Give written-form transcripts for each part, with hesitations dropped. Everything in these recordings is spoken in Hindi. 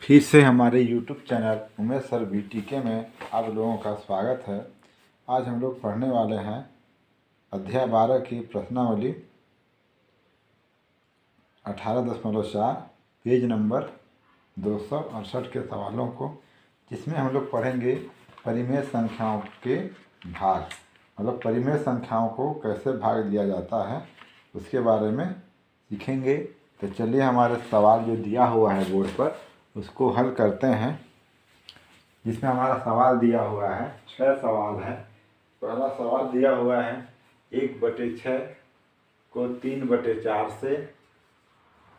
फिर से हमारे YouTube channel Umesh sir BTK में आप लोगों का स्वागत है। आज हम लोग पढ़ने वाले हैं अध्याय 12 की प्रश्नावली 18.4 पेज नंबर 268 के सवालों को, जिसमें हम लोग पढ़ेंगे परिमेय संख्याओं के भाग। मतलब परिमेय संख्याओं को कैसे भाग दिया जाता है उसके बारे में सीखेंगे। तो चलिए हमारे सवाल जो दिया हुआ है बोर्ड पर उसको हल करते हैं। जिसमें हमारा सवाल दिया हुआ है 6 सवाल है। पहला सवाल दिया हुआ है 1/6 को 3/4 से।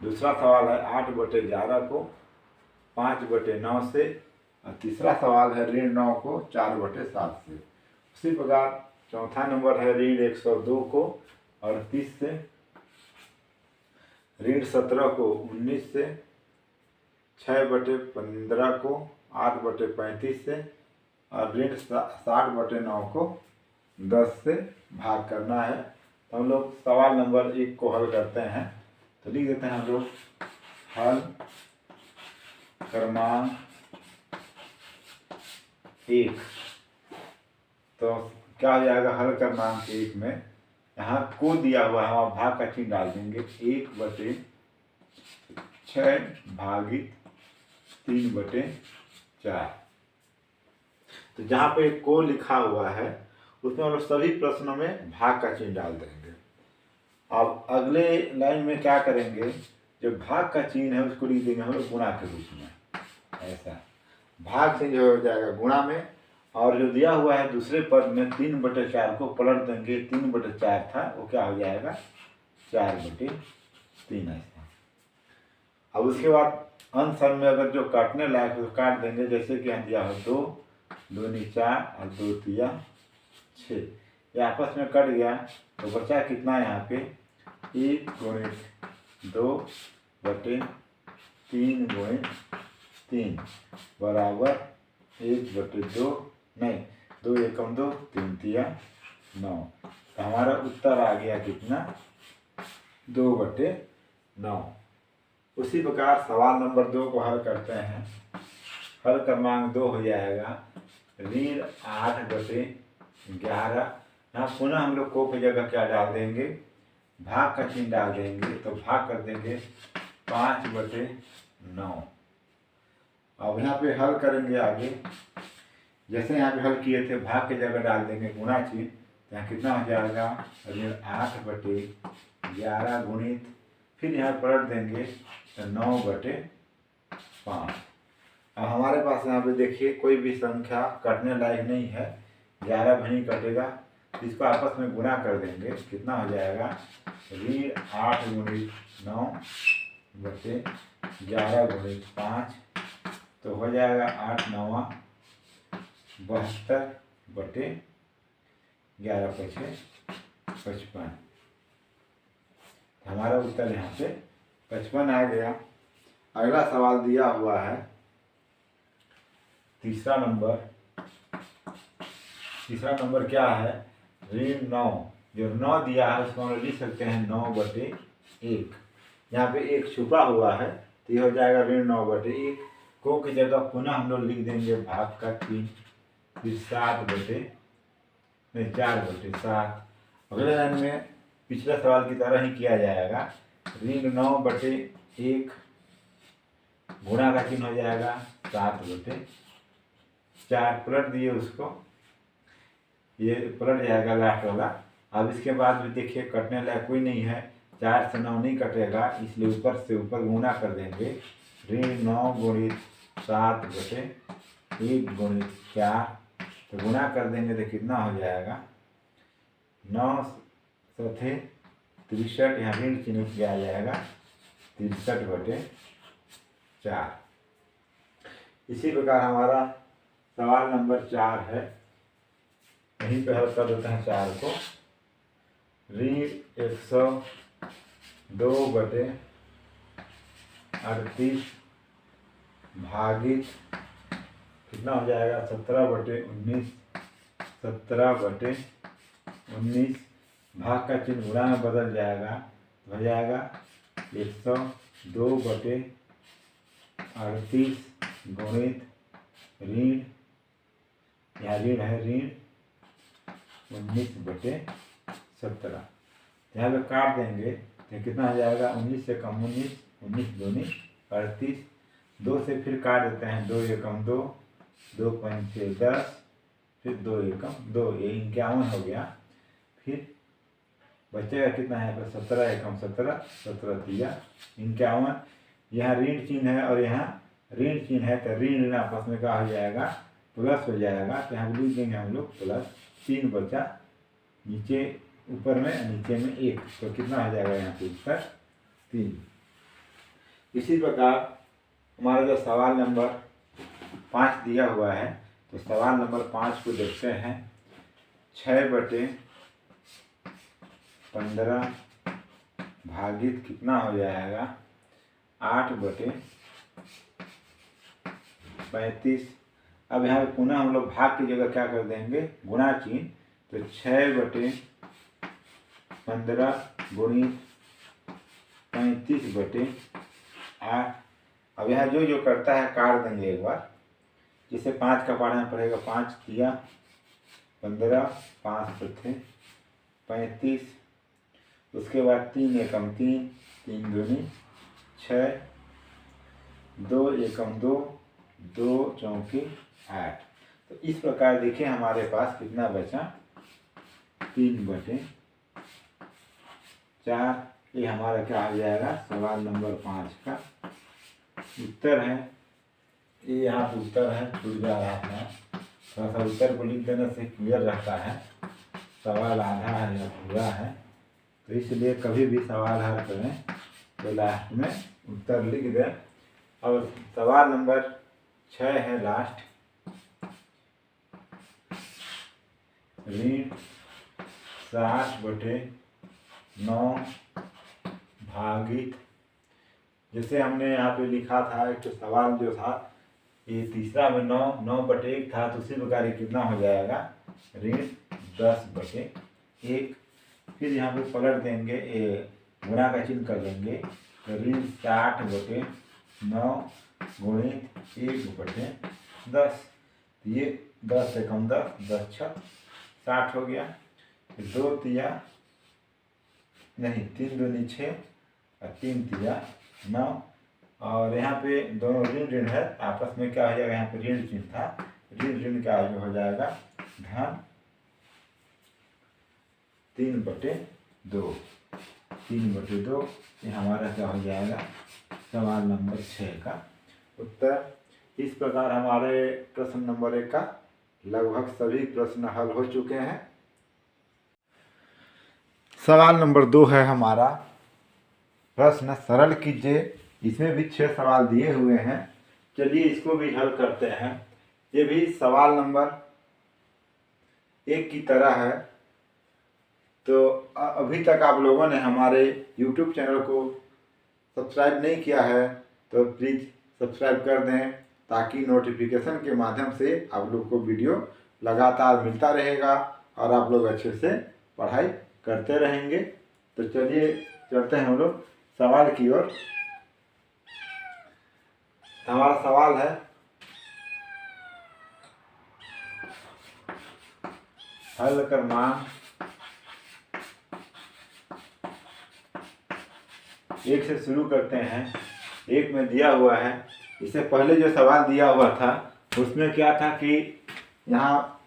दूसरा सवाल है 8/11 को 5/9 से। और तीसरा सवाल है ऋण 9 को 4/7 से। उसी प्रकार चौथा नंबर है ऋण 102 को 38 से, ऋण 17 को 19 से, 6/15 को 8/35 से और ऋण 60/9 को 10 से भाग करना है। तो हम लोग सवाल नंबर 1 को हल करते हैं। तो लिख देते हैं हम लोग हल क्रमांक 1। तो क्या हो जाएगा हल क्रमांक 1 में, यहाँ को दिया हुआ है और भाग का चिन्ह डाल देंगे। 1/6 भागित 3/4। तो जहाँ पे को लिखा हुआ है उसमें हम लोग सभी प्रश्नों में भाग का चिन्ह डाल देंगे। अब अगले लाइन में क्या करेंगे, जो भाग का चिन्ह है उसको लिख देंगे हम लोग गुणा के रूप में। ऐसा भाग से जो हो जाएगा गुणा में, और जो दिया हुआ है दूसरे पद में 3/4 को पलट देंगे। 3/4 था वो क्या हो जाएगा 4/3 ऐसा। अब उसके बाद अंश में अगर जो काटने लायक है तो काट देंगे। जैसे कि यहाँ दिया हो 2 दूनी 4 और 2 तिया 6, ये आपस में कट गया तो बचा कितना यहाँ पे 1/2/3 बराबर 1/2 नहीं 2 एकम 2 3 तिया 9। तो हमारा उत्तर आ गया कितना 2/9। उसी प्रकार सवाल नंबर 2 को हल करते हैं। हल क्रमांक 2 हो जाएगा ऋण 8/11। यहाँ पुनः हम लोग को की जगह क्या डाल देंगे, भाग का चिन्ह डाल देंगे। तो भाग कर देंगे 5/9। अब यहाँ पे हल करेंगे आगे। जैसे यहाँ पे हल किए थे भाग की जगह डाल देंगे गुणा चिन्ह। तो यहाँ कितना हो जाएगा ऋण 8/11 गुणित, फिर यहाँ पलट देंगे तो 9/5। अब हमारे पास यहाँ पे देखिए कोई भी संख्या कटने लायक नहीं है, 11 भी नहीं कटेगा। इसको आपस में गुणा कर देंगे। कितना हो जाएगा ऋण 8 गुणित 9/11 गुणित 5। तो हो जाएगा 8 9 72/11 5 55। हमारा उत्तर यहाँ पे 55 आ गया। अगला सवाल दिया हुआ है तीसरा नंबर क्या है ऋण 9। जो 9 दिया है उसको हम लिख सकते हैं 9/1। यहाँ पे 1 छुपा हुआ है तो ये हो जाएगा ऋण 9/1। को की जगह पुनः हम लोग लिख देंगे भाग का 3, फिर 4/7। अगले लाइन में पिछले सवाल की तरह ही किया जाएगा। ऋण 9/1 गुणा का चिन्ह हो जाएगा 7/4। पलट दिए उसको, ये पलट जाएगा लास्ट वाला। अब इसके बाद भी देखिए कटने लायक कोई नहीं है, 4 से 9 नहीं कटेगा, इसलिए ऊपर से ऊपर गुणा कर देंगे। ऋण 9 गुणित 7/1 गुणित 4। तो गुणा कर देंगे तो कितना हो जाएगा 9 7 63। यहाँ ऋण चिन्ह किया जाएगा 63/4। इसी प्रकार हमारा सवाल नंबर 4 है। यहीं पे हल कर देते हैं 4 को। ऋण 102/38 भागित कितना हो जाएगा 17/19। 17/19 भाग का चिन्ह गुणा में बदल जाएगा तो हो जाएगा 102/38 गुणित ऋण, यहाँ ऋण है, ऋण 19/17। यहाँ पे काट देंगे तो कितना हो जाएगा, 19 से कम 19, 19 दूनी 38, 2 से फिर काट देते हैं, 2 एकम 2, 2 पंचे 10, फिर 2 एकम 2, ये 51 हो गया। फिर बचेगा कितना है, 17 एकम 17, 17 तिया 51। यहाँ ऋण चिन्ह है और यहाँ ऋण चिन्ह है, तो ऋण आपस में क्या हो जाएगा, प्लस हो जाएगा। तो यहाँ लिख देंगे हम लोग प्लस, 3 बचा, नीचे ऊपर में नीचे में 1, तो कितना हो जाएगा यहाँ पे उत्तर 3। इसी प्रकार हमारा जो सवाल नंबर 5 दिया हुआ है, तो सवाल नंबर 5 को देखते हैं। 6/15 भागित कितना हो जाएगा, 8/35। अब यहाँ पे पुनः हम लोग भाग की जगह क्या कर देंगे, गुणा चिन्ह, तो 6/15 गुणित 35/8। अब यहाँ जो जो करता है काट देंगे एक बार, जिसे 5 का पढ़ना पड़ेगा, 5 किया 15, 5 थे 35, उसके बाद 3 एकम 3, 3 दूनी 6, 2 एकम 2, 2 चौकी 8। तो इस प्रकार देखिए हमारे पास कितना बचा, 3/4। ये हमारा क्या हो जाएगा, सवाल नंबर 5 का उत्तर है। ये यहाँ पे उत्तर है, छूट जा रहा था, थोड़ा सा उत्तर को लिख देने से क्लियर रहता है, सवाल आधा है या पूरा है। तो इसलिए कभी भी सवाल हल करें तो लास्ट में उत्तर लिख दें। और सवाल नंबर 6 है लास्ट, ऋण 60/9 भागित, जैसे हमने यहाँ पे लिखा था, एक तो सवाल जो था ये तीसरा में 9/1 था, तो उसी प्रकार कितना हो जाएगा, ऋण 10/1। फिर यहाँ पे पलट देंगे, ये गुणा का चिन्ह कर देंगे, तो ऋण 60/9 गुणित 1/10। ये 10 से कम 10, 10 6 60 हो गया। 2 तिया नहीं, 3 दूनी 6 और 3 तिया 9। और यहाँ पे दोनों ऋण ऋण है, आपस में क्या हो जाएगा, यहाँ पे ऋण चिन्ह था, ऋण ऋण क्या हो जाएगा, धन 3/2, 3/2। ये हमारा क्या हो जाएगा, सवाल नंबर 6 का उत्तर। इस प्रकार हमारे प्रश्न नंबर 1 का लगभग सभी प्रश्न हल हो चुके हैं। सवाल नंबर 2 है हमारा, प्रश्न सरल कीजिए। इसमें भी 6 सवाल दिए हुए हैं, चलिए इसको भी हल करते हैं। ये भी सवाल नंबर 1 की तरह है। तो अभी तक आप लोगों ने हमारे YouTube चैनल को सब्सक्राइब नहीं किया है तो प्लीज़ सब्सक्राइब कर दें, ताकि नोटिफिकेशन के माध्यम से आप लोग को वीडियो लगातार मिलता रहेगा और आप लोग अच्छे से पढ़ाई करते रहेंगे। तो चलिए चलते हैं हम लोग सवाल की ओर। हमारा सवाल है, हल कर मान 1 से शुरू करते हैं। 1 में दिया हुआ है, इससे पहले जो सवाल दिया हुआ था उसमें क्या था कि यहाँ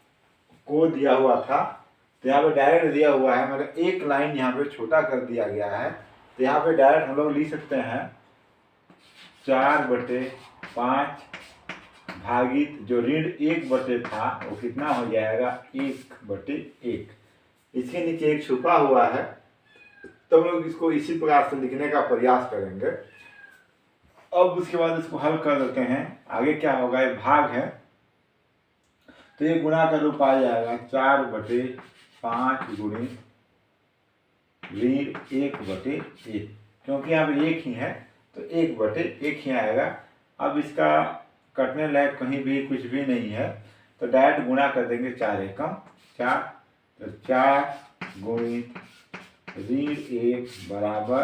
को दिया हुआ था, तो यहाँ पे डायरेक्ट दिया हुआ है, मतलब एक लाइन यहाँ पे छोटा कर दिया गया है। तो यहाँ पे डायरेक्ट हम लोग लिख सकते हैं 4/5 भागित जो ऋण 1/, था वो कितना हो जाएगा, 1/1। इसके नीचे एक छुपा हुआ है, तो हम लोग इसको इसी प्रकार से लिखने का प्रयास करेंगे। अब उसके बाद इसको हल कर देते हैं। आगे क्या होगा, ये भाग है तो ये गुणा का रूप आ जाएगा, 4/5 गुणित ऋण 1/1, क्योंकि यहाँ पे 1 ही है तो 1/1 ही आएगा। अब इसका कटने लायक कहीं भी कुछ भी नहीं है, तो डायरेक्ट गुणा कर देंगे, 4 एकम 4, तो 4 गुणित ऋण 1 बराबर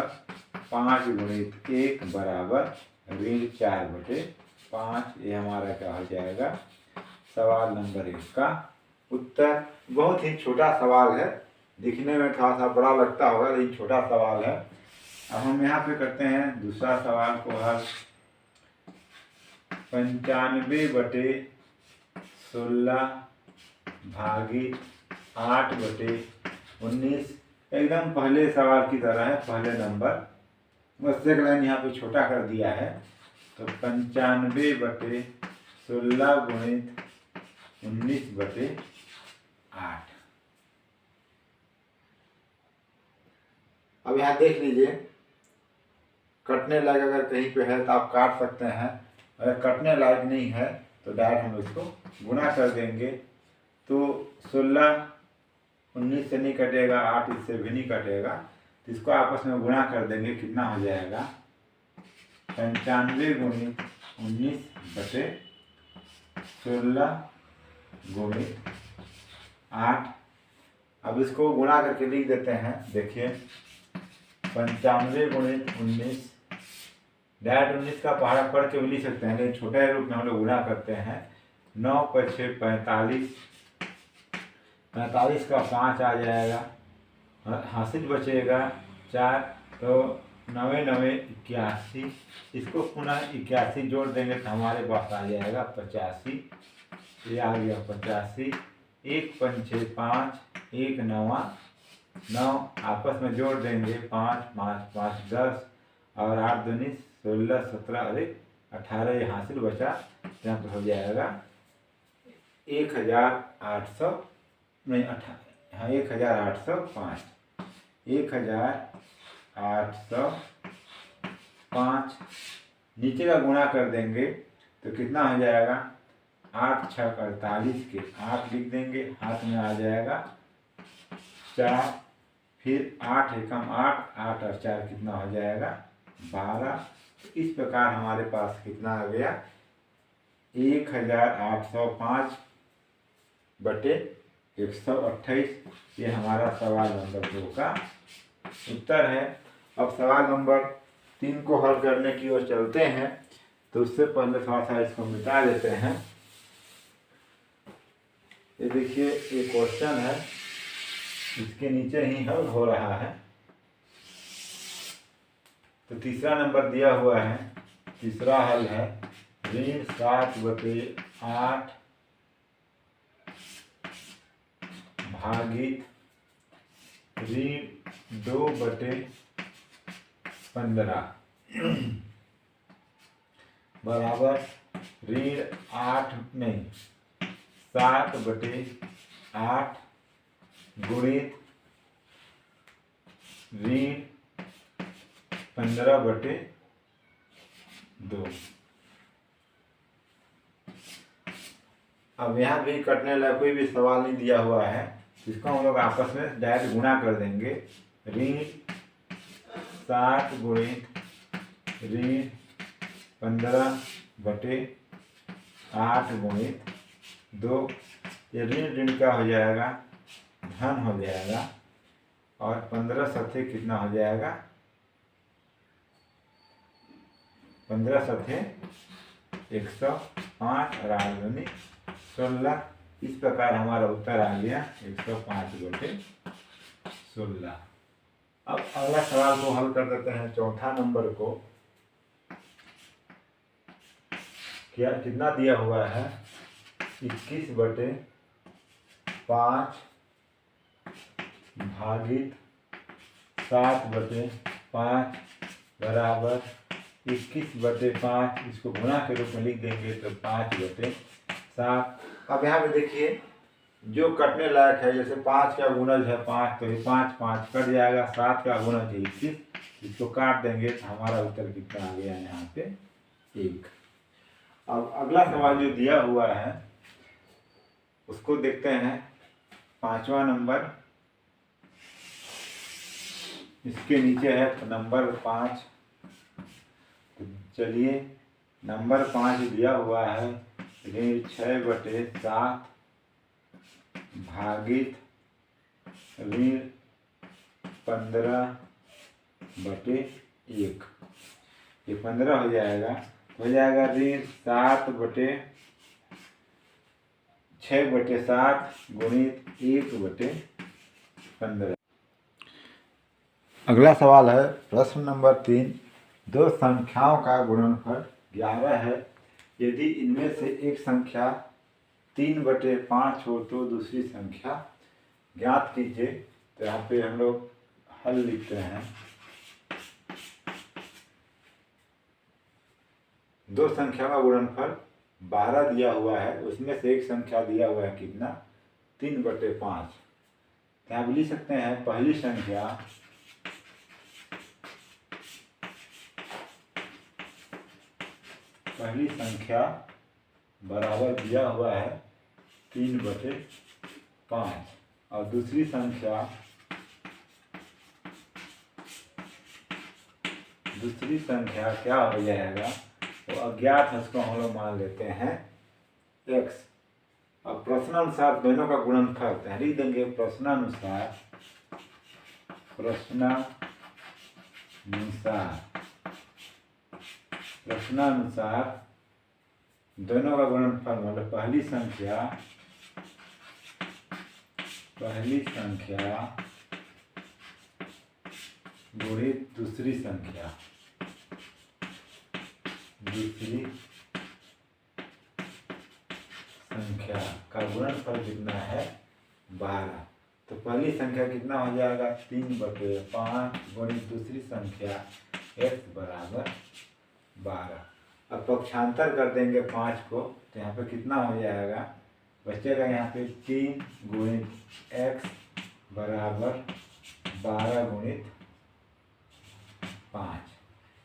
5 गुणित 1 बराबर ऋण 4/1। 5। ये हमारा क्या हो जाएगा, सवाल नंबर 1 का उत्तर। बहुत ही छोटा सवाल है, दिखने में थोड़ा सा बड़ा लगता होगा लेकिन छोटा सवाल है। अब हम यहाँ पे करते हैं दूसरा सवाल को हल। 95/16 भागित 8/19 एकदम पहले सवाल की तरह है, पहले नंबर, बस एक लाइन यहाँ पे छोटा कर दिया है। तो 95/16 गुणित 19/8। अब यहाँ देख लीजिए, कटने लायक अगर कहीं पे है तो आप काट सकते हैं, अगर कटने लायक नहीं है तो डायरेक्ट हम इसको गुणा कर देंगे। तो 16 19 से नहीं कटेगा, 8 इससे भी नहीं कटेगा, तो इसको आपस में गुणा कर देंगे। कितना हो जाएगा, 95 गुणित 19/16 गुणित 8। अब इसको गुणा करके लिख देते हैं। देखिए 95 गुणित 19, डायरेक्ट 19 का पहाड़ा पढ़ के भी लिख सकते हैं, लेकिन छोटे रूप में हम लोग गुणा करते हैं। 9 × 6 = 45, 45 का 5 आ जाएगा, हासिल बचेगा 4, तो 9 9 81। इसको पुनः 81 जोड़ देंगे तो हमारे पास आ जाएगा 85। ये आ गया 85। 1 × 5 = 5, 1 9 9, आपस में जोड़ देंगे 5 5 5 10, और 8 दूनी 16 17 और 18, ये हासिल बचा, यहाँ पर हो जाएगा 1800 नहीं 1805। 1805 नीचे का गुणा कर देंगे तो कितना हो जाएगा, 8 6 48 के 8 लिख देंगे, हाथ में आ जाएगा 4, फिर 8 एकम 8, 8 और 4 कितना हो जाएगा 12। इस प्रकार हमारे पास कितना आ गया, 1805/128। ये हमारा सवाल नंबर 2 का उत्तर है। अब सवाल नंबर 3 को हल करने की ओर चलते हैं, तो उससे पहले थोड़ा सा इसको मिटा देते हैं। ये देखिए, ये क्वेश्चन है, इसके नीचे ही हल हो रहा है। तो तीसरा नंबर दिया हुआ है, तीसरा हल है ऋण 7/8 भागित ऋण 2/15 बराबर ऋण 7/8 गुणित ऋण 15/2। अब यहाँ भी कटने लायक कोई भी सवाल नहीं दिया हुआ है, इसको हम लोग आपस में डायरेक्ट गुणा कर देंगे। ऋण 7 गुणित ऋण 15/8 गुणित 2। ये ऋण का हो जाएगा, धन हो जाएगा, और 15 सत्ते कितना हो जाएगा, 15 सत्ते 105 और 8 दूनी 16। इस प्रकार हमारा उत्तर आ गया 105/16। अब अगला सवाल को हल कर देते हैं, चौथा नंबर को। क्या कितना दिया हुआ है, 21/5 भागित 7/5 बराबर 21/5। इसको गुणा के रूप में लिख देंगे तो 5/7। अब यहाँ पे देखिए, जो कटने लायक है, जैसे 5 का गुणज है 5, तो ये 5 5 कट जाएगा। 7 का गुणज है 21, इसको काट देंगे तो हमारा उत्तर कितना आ गया यहाँ पे 1। अब अगला सवाल जो दिया हुआ है उसको देखते हैं, 5वां नंबर, इसके नीचे है नंबर 5। तो चलिए, नंबर 5 दिया हुआ है ऋण 6/7 भागित ऋण 15/1। ये 15 हो जाएगा, हो जाएगा ऋण 6/7 गुणित 1/15। अगला सवाल है प्रश्न नंबर 3। दो संख्याओं का गुणनफल 11 है। यदि इनमें से एक संख्या 3/5 हो तो दूसरी संख्या ज्ञात कीजिए। तो यहाँ पे हम लोग हल लिखते हैं। दो संख्या का गुणनफल 12 दिया हुआ है, उसमें से एक संख्या दिया हुआ है कितना, 3/5। तो आप लिख सकते हैं पहली संख्या बराबर दिया हुआ है 3/5 और दूसरी संख्या क्या हो जाएगा, तो अज्ञात है, उसको हम लोग मान लेते हैं x। अब प्रश्नानुसार दोनों का गुणनफल लिख देंगे। प्रश्नानुसार दोनों का गुणनफल मतलब पहली संख्या गुणित दूसरी संख्या का गुणनफल कितना है, 12। तो पहली संख्या कितना हो जाएगा, 3/5 गुणित दूसरी संख्या x बराबर 12। अब पक्षांतर कर देंगे 5 को, तो यहाँ पे कितना हो जाएगा, बचेगा यहाँ पे 3 गुणित x बराबर 12 गुणित 5।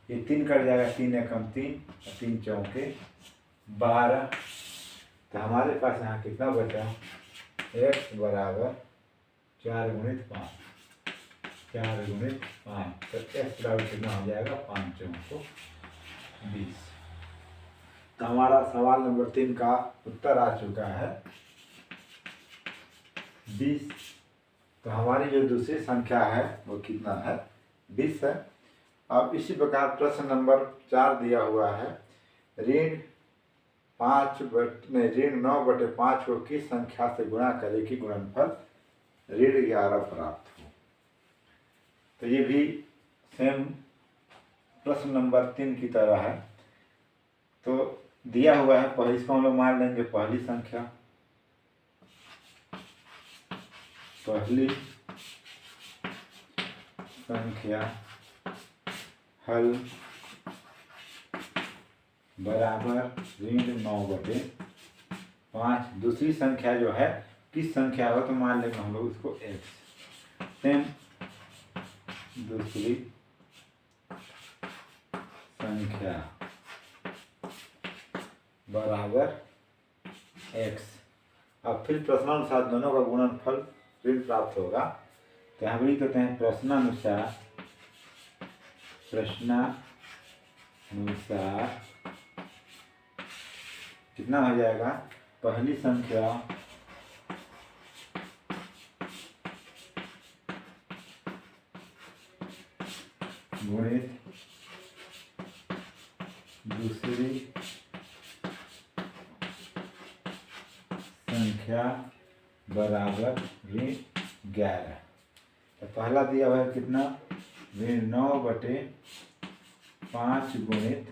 ये 3 कट जाएगा, 3 एकम 3 और 3 चौके 12। तो हमारे पास यहाँ कितना बचा, x बराबर 4 गुणित 5। तो x बराबर कितना हो जाएगा, 5 चौको 20। तो हमारा सवाल नंबर 3 का उत्तर आ चुका है 20। तो हमारी जो दूसरी संख्या है वो कितना है, 20 है। अब इसी प्रकार प्रश्न नंबर 4 दिया हुआ है। ऋण 9/5 को किस संख्या से गुणा करें कि गुणनफल ऋण 11 प्राप्त हो। तो ये भी सेम प्रश्न नंबर 3 की तरह है। तो दिया हुआ है, पहले इसको हम लोग मान लेंगे पहली संख्या हल बराबर ऋण 9/5। दूसरी संख्या जो है किस संख्या हो, तो मान लेंगे हम लोग उसको x। सेम दूसरी संख्या बराबर x। अब फिर प्रश्नानुसार दोनों का गुणनफल ऋण प्राप्त होगा। तो यहाँ भी कहते हैं प्रश्नानुसार कितना हो जाएगा, पहली संख्या गुणित दूसरी संख्या बराबर ऋण 11। तो पहला दिया हुआ है कितना, ऋण 9/5 गुणित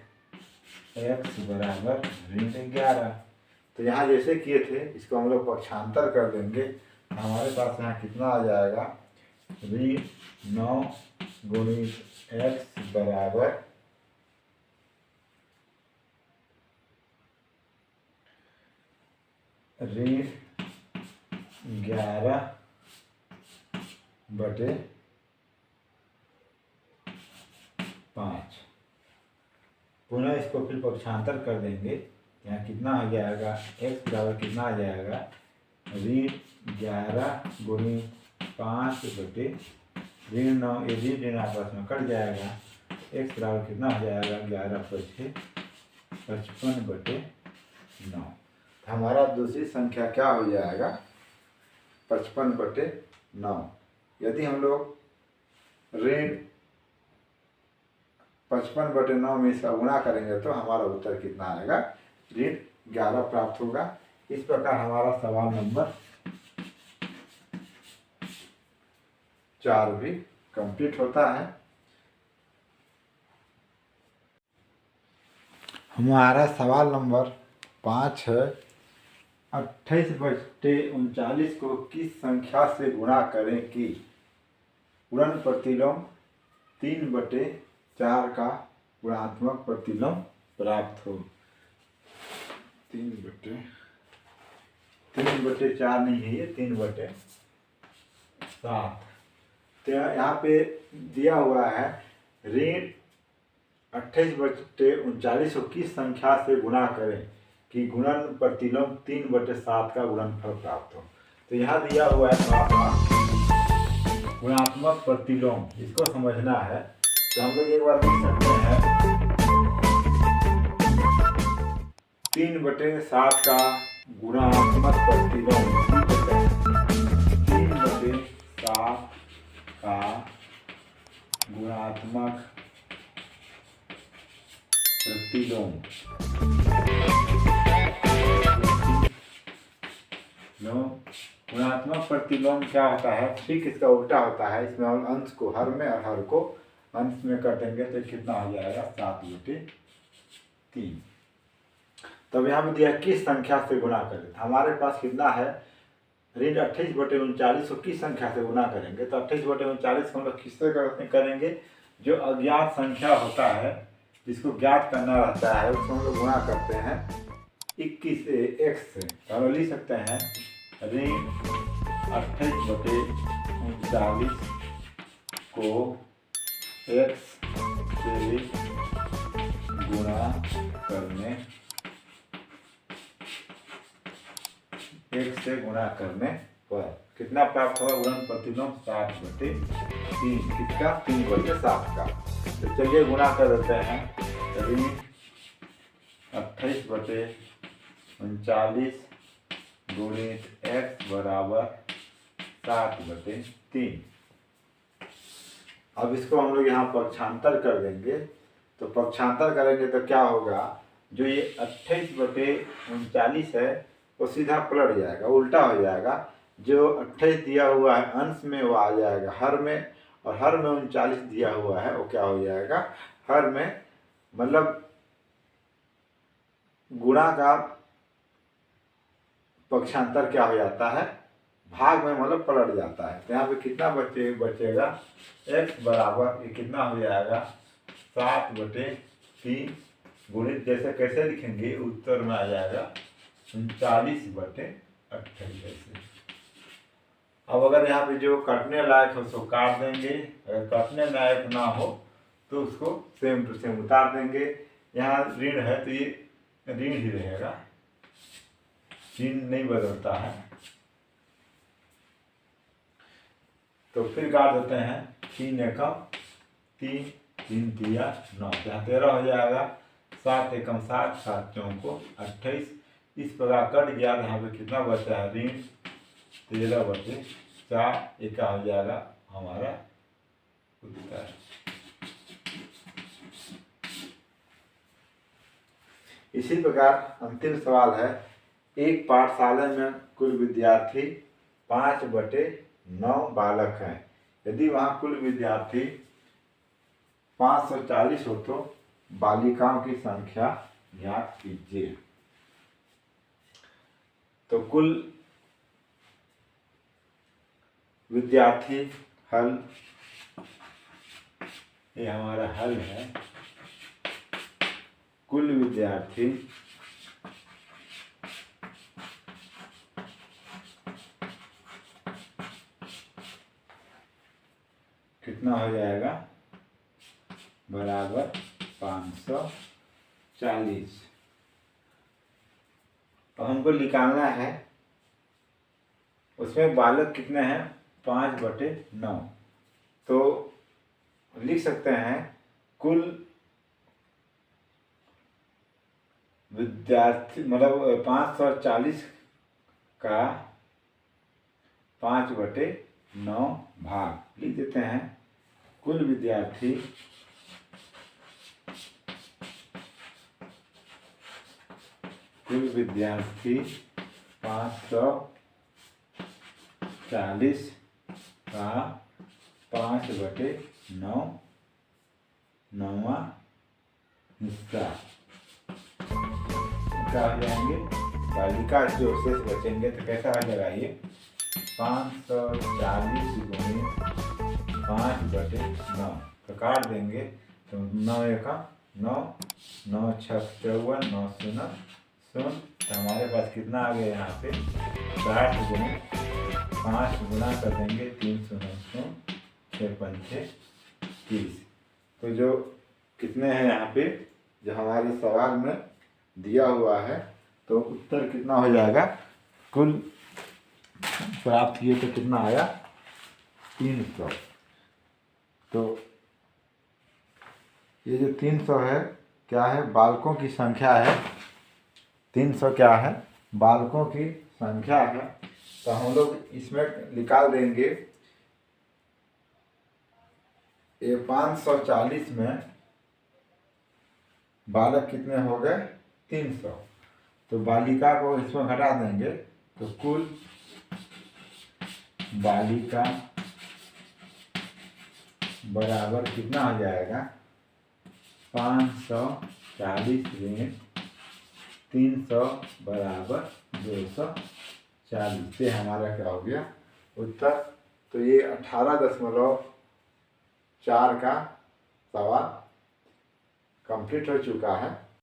x बराबर ऋण 11। तो यहाँ जैसे किए थे इसको हम लोग पक्षांतर कर देंगे। हमारे पास यहाँ कितना आ जाएगा, ऋण 9 गुणित x बराबर ऋण 11/5। पुनः इसको फिर पक्षांतर कर देंगे। यहाँ कितना हो जाएगा, x बराबर कितना आ जाएगा, ऋण 11 गुणित 5/ऋण 9। ये ऋण आपस में कट जाएगा। x बराबर कितना हो जाएगा, 11/5 55/9। हमारा दूसरी संख्या क्या हो जाएगा, 55/9। यदि हम लोग ऋण 55/9 में इसका गुणा करेंगे तो हमारा उत्तर कितना आएगा, ऋण 11 प्राप्त होगा। इस प्रकार हमारा सवाल नंबर 4 भी कंप्लीट होता है। हमारा सवाल नंबर 5 है, 28/39 को किस संख्या से गुणा करें कि गुणन प्रतिलोम 3/4 का गुणात्मक प्रतिलोम प्राप्त हो। 3/4 नहीं है, ये 3/7। तो यहाँ पे दिया हुआ है ऋण 28/39 को किस संख्या से गुणा करें कि गुणन प्रतिलोम 3/7 का गुणनफल प्राप्त हो। तो यहाँ दिया हुआ है गुणात्मक प्रतिलोम, इसको समझना है। तो हम लोग एक बार लिख सकते हैं 3/7 का गुणात्मक प्रतिलोम, 3/7 का गुणात्मक प्रतिलोम। गुणात्मक प्रतिलोम क्या होता है, ठीक इसका उल्टा होता है। इसमें हम अंश को हर में और हर को अंश में कर देंगे तो कितना हो जाएगा, 7/3। तब यहाँ पे दिया किस संख्या से गुणा करें। हमारे पास कितना है, ऋण 28/39 को किस संख्या से गुणा करेंगे। तो 28/39 को हम लोग किससे करेंगे, जो अज्ञात संख्या होता है जिसको ज्ञात करना रहता है उसको हम लोग गुणा करते हैं 21 से x से। तो हम लिख सकते हैं ऋण 28/39 को x से गुणा करने पर कितना प्राप्त होगा, गुणन प्रतिलोम 7/3, किसका, 3/7 का। तो चलिए गुणा कर देते हैं। ऋण 28/39 गुणित x बराबर 7/3। अब इसको हम लोग यहाँ पक्षांतर कर देंगे। तो पक्षांतर करेंगे तो क्या होगा, जो ये 28/39 है वो सीधा पलट जाएगा, उल्टा हो जाएगा। जो 28 दिया हुआ है अंश में वो आ जाएगा हर में, और हर में 39 दिया हुआ है वो क्या हो जाएगा, हर में। मतलब गुणा का पक्षांतर क्या हो जाता है, भाग में मतलब पलट जाता है। तो यहाँ पे कितना बचेगा, x बराबर ये कितना हो जाएगा, 7/3 गुणित, जैसे कैसे लिखेंगे उत्तर में आ जाएगा 39/28। अब अगर यहाँ पे जो कटने लायक हो उसको काट देंगे, अगर कटने लायक ना हो तो उसको सेम टू सेम उतार देंगे। यहाँ ऋण है तो ये ऋण ही रहेगा, ऋण नहीं बदलता है। तो फिर काट देते हैं 3 एकम 3, 3 तिया 9, यहाँ 13 हो जाएगा। 7 एकम 7, 7 चौको 28। इस प्रकार कट गया। यहाँ पे कितना बचा है, ऋण 13/4, एक हो जाएगा हमारा उत्तर। इसी प्रकार अंतिम सवाल है, एक पाठशाला में कुल विद्यार्थी 5/9 बालक हैं। यदि वहाँ कुल विद्यार्थी 540 हो तो बालिकाओं की संख्या ज्ञात कीजिए। तो कुल विद्यार्थी हल, ये हमारा हल है। कुल विद्यार्थी कितना हो जाएगा, बराबर 540। तो हमको निकालना है उसमें बालक कितने हैं, 5/9। तो लिख सकते हैं कुल विद्यार्थी मतलब 540 का 5/9 भाग लिख देते हैं। कुल विद्यार्थी कुल विद्यार्थी 540 का 5/9 9वां हिस्सा क्या हो जाएंगे। बालिका जो शेष बचेंगे तो कैसा हो जाएगा ये 540 गुणे 5/9 तो काट देंगे तो 9 एका 9 9 6 54 9 0 0 तो हमारे पास कितना आ गया यहाँ पे 60 गुणे 5 गुना कर देंगे 3 0 0 6 5 30 तो जो कितने हैं यहाँ पे जो हमारे सवाल में दिया हुआ है तो उत्तर कितना हो जाएगा। कुल प्राप्त किए तो कितना आया 300। तो ये जो 300 है क्या है बालकों की संख्या है। 300 क्या है बालकों की संख्या है। तो हम लोग इसमें निकाल देंगे ये 540 में बालक कितने हो गए 300 तो बालिका को इसमें घटा देंगे तो कुल बालिका बराबर कितना हो जाएगा 540 ऋण 300 बराबर 240 से हमारा क्या हो गया उत्तर। तो ये 18.4 का सवाल कंप्लीट हो चुका है।